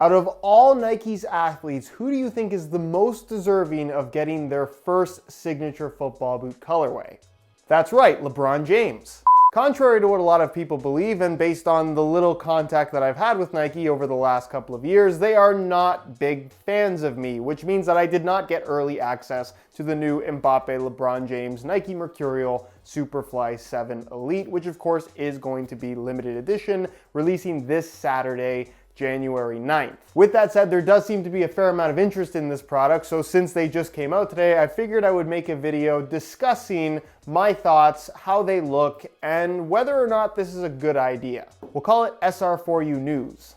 Out of all Nike's athletes, who do you think is the most deserving of getting their first signature football boot colorway? That's right, LeBron James. Contrary to what a lot of people believe, and based on the little contact that I've had with Nike over the last couple of years, they are not big fans of me, which means that I did not get early access to the new Mbappé LeBron James Nike Mercurial Superfly 7 Elite, which of course is going to be limited edition, releasing this Saturday, January 9th. With that said, there does seem to be a fair amount of interest in this product, so since they just came out today, I figured I would make a video discussing my thoughts, how they look, and whether or not this is a good idea. We'll call it SR4U News.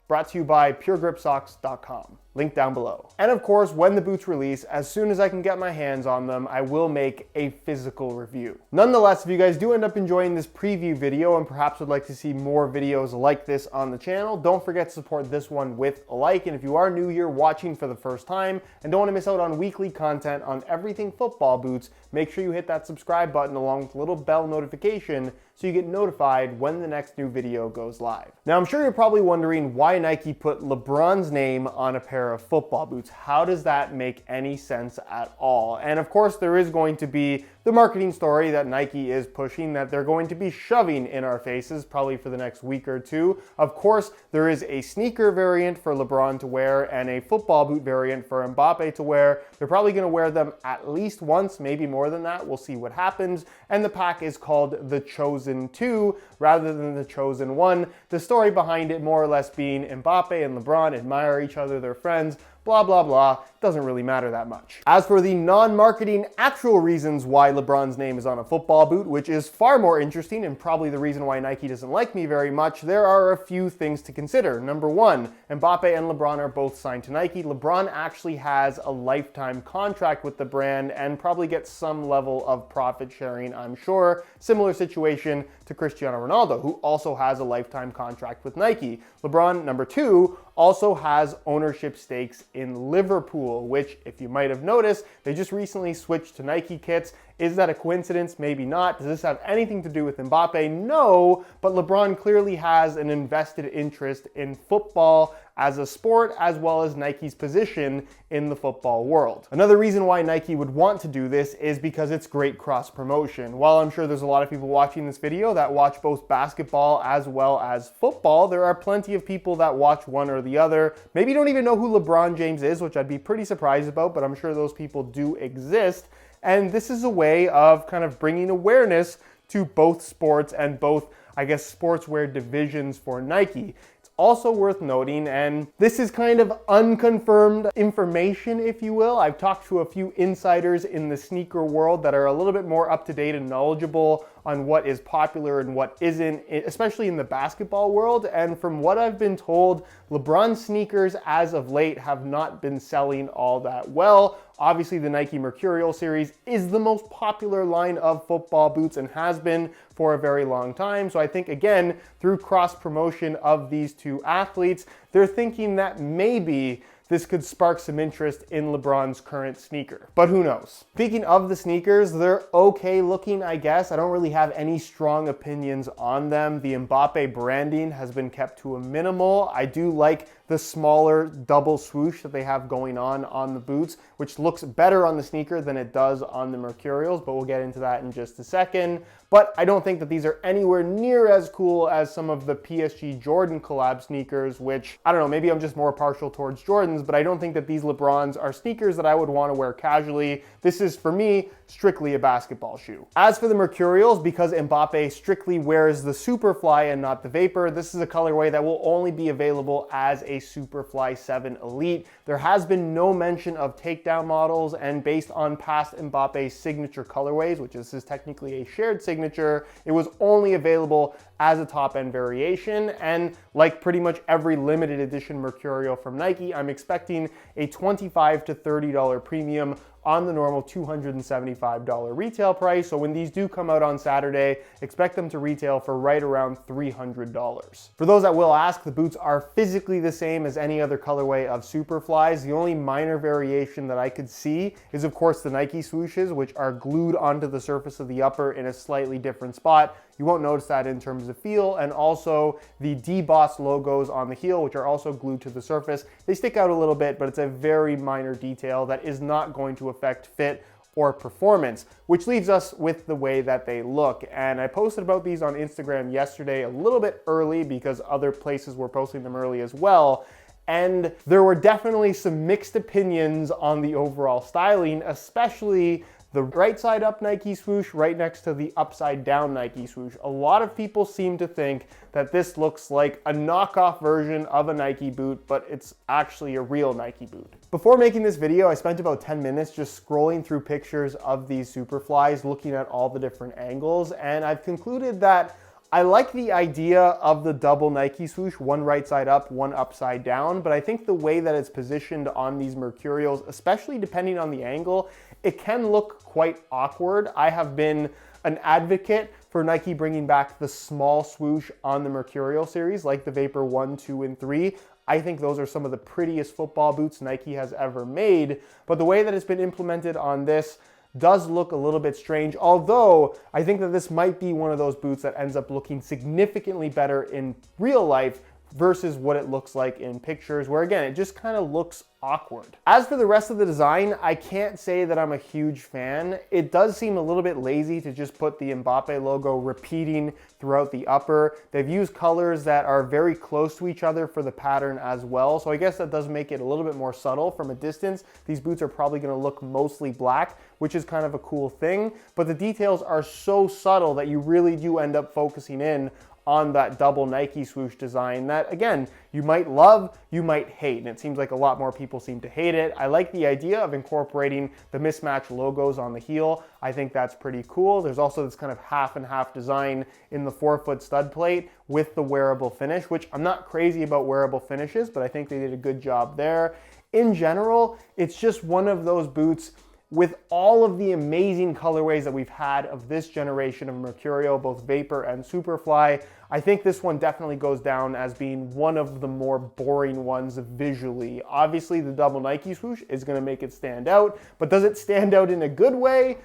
Brought to you by puregripsocks.com. Link down below. And of course, when the boots release, as soon as I can get my hands on them, I will make a physical review. Nonetheless, if you guys do end up enjoying this preview video and perhaps would like to see more videos like this on the channel, don't forget to support this one with a like. And if you are new here watching for the first time and don't want to miss out on weekly content on everything football boots, make sure you hit that subscribe button along with the little bell notification so you get notified when the next new video goes live. Now, I'm sure you're probably wondering why Nike put LeBron's name on a pair of football boots. How does that make any sense at all? And of course, there is going to be the marketing story that Nike is pushing that they're going to be shoving in our faces probably for the next week or two. Of course, there is a sneaker variant for LeBron to wear and a football boot variant for Mbappé to wear. They're probably going to wear them at least once, maybe more than that. We'll see what happens. And the pack is called the Chosen 2 rather than the Chosen 1. The story behind it more or less being Mbappé and LeBron admire each other, they're friends, blah, blah, blah. Doesn't really matter that much. As for the non-marketing actual reasons why LeBron's name is on a football boot, which is far more interesting and probably the reason why Nike doesn't like me very much, there are a few things to consider. Number one, Mbappé and LeBron are both signed to Nike. LeBron actually has a lifetime contract with the brand and probably gets some level of profit sharing, I'm sure. Similar situation to Cristiano Ronaldo, who also has a lifetime contract with Nike. LeBron, number two, also has ownership stakes in Liverpool, which, if you might have noticed, they just recently switched to Nike kits. Is that a coincidence? Maybe not. Does this have anything to do with Mbappé? No, but LeBron clearly has an invested interest in football as a sport, as well as Nike's position in the football world. Another reason why Nike would want to do this is because it's great cross promotion. While I'm sure there's a lot of people watching this video that watch both basketball as well as football, there are plenty of people that watch one or the other. Maybe don't even know who LeBron James is, which I'd be pretty surprised about, but I'm sure those people do exist. And this is a way of kind of bringing awareness to both sports and both, I guess, sportswear divisions for Nike. Also worth noting, and this is kind of unconfirmed information, if you will. I've talked to a few insiders in the sneaker world that are a little bit more up to date and knowledgeable on what is popular and what isn't, especially in the basketball world. And from what I've been told, LeBron sneakers as of late have not been selling all that well. Obviously, the Nike Mercurial series is the most popular line of football boots and has been for a very long time. So I think, again, through cross promotion of these two athletes, they're thinking that maybe this could spark some interest in LeBron's current sneaker, but who knows? Speaking of the sneakers, they're okay looking, I guess. I don't really have any strong opinions on them. The Mbappé branding has been kept to a minimal. I do like the smaller double swoosh that they have going on the boots, which looks better on the sneaker than it does on the Mercurials, but we'll get into that in just a second. But I don't think that these are anywhere near as cool as some of the PSG Jordan collab sneakers, which, I don't know, maybe I'm just more partial towards Jordans, but I don't think that these LeBrons are sneakers that I would want to wear casually. This is, for me, strictly a basketball shoe. As for the Mercurials, because Mbappé strictly wears the Superfly and not the Vapor, this is a colorway that will only be available as a Superfly 7 Elite. There has been no mention of takedown models, and based on past Mbappe's signature colorways, which is technically a shared signature, it was only available as a top-end variation. And like pretty much every limited edition Mercurial from Nike, I'm expecting a $25 to $30 premium on the normal $275 retail price. So when these do come out on Saturday, expect them to retail for right around $300. For those that will ask, the boots are physically the same as any other colorway of Superflies. The only minor variation that I could see is, of course, the Nike swooshes, which are glued onto the surface of the upper in a slightly different spot. You won't notice that in terms of feel, and also the debossed logos on the heel, which are also glued to the surface. They stick out a little bit, but it's a very minor detail that is not going to affect fit or performance, which leaves us with the way that they look. And I posted about these on Instagram yesterday a little bit early because other places were posting them early as well. And there were definitely some mixed opinions on the overall styling, especially the right side up Nike swoosh right next to the upside down Nike swoosh. A lot of people seem to think that this looks like a knockoff version of a Nike boot, but it's actually a real Nike boot. Before making this video, I spent about 10 minutes just scrolling through pictures of these Superflies, looking at all the different angles, and I've concluded that I like the idea of the double Nike swoosh, one right side up, one upside down, but I think the way that it's positioned on these Mercurials, especially depending on the angle, it can look quite awkward. I have been an advocate for Nike bringing back the small swoosh on the Mercurial series, like the Vapor 1, 2, and 3. I think those are some of the prettiest football boots Nike has ever made, but the way that it's been implemented on this does look a little bit strange, although I think that this might be one of those boots that ends up looking significantly better in real life versus what it looks like in pictures, where again, it just kind of looks awkward. As for the rest of the design, I can't say that I'm a huge fan. It does seem a little bit lazy to just put the Mbappé logo repeating throughout the upper. They've used colors that are very close to each other for the pattern as well, so I guess that does make it a little bit more subtle from a distance. These boots are probably going to look mostly black, which is kind of a cool thing, but the details are so subtle that you really do end up focusing in on that double Nike swoosh design that, again, you might love, you might hate, and it seems like a lot more people seem to hate it. I like the idea of incorporating the mismatched logos on the heel. I think that's pretty cool. There's also this kind of half and half design in the forefoot stud plate with the wearable finish, which I'm not crazy about wearable finishes, but I think they did a good job there. In general, it's just one of those boots with all of the amazing colorways that we've had of this generation of Mercurial, both Vapor and Superfly. I think this one definitely goes down as being one of the more boring ones visually. Obviously, the double Nike swoosh is going to make it stand out, but does it stand out in a good way?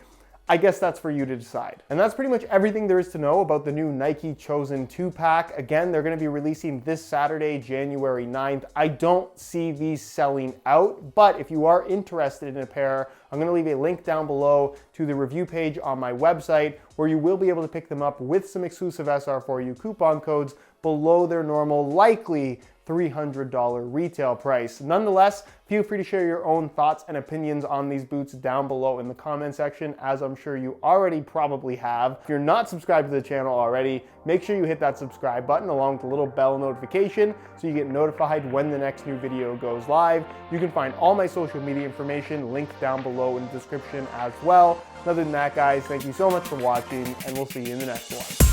I guess that's for you to decide. And that's pretty much everything there is to know about the new Nike Chosen 2-pack. Again, they're going to be releasing this Saturday, January 9th. I don't see these selling out, but if you are interested in a pair, I'm going to leave a link down below to the review page on my website where you will be able to pick them up with some exclusive SR4U coupon codes below their normal, likely $300 retail price. Nonetheless, feel free to share your own thoughts and opinions on these boots down below in the comment section, as I'm sure you already probably have. If you're not subscribed to the channel already, make sure you hit that subscribe button along with the little bell notification so you get notified when the next new video goes live. You can find all my social media information linked down below in the description as well. Other than that, guys, thank you so much for watching, and we'll see you in the next one.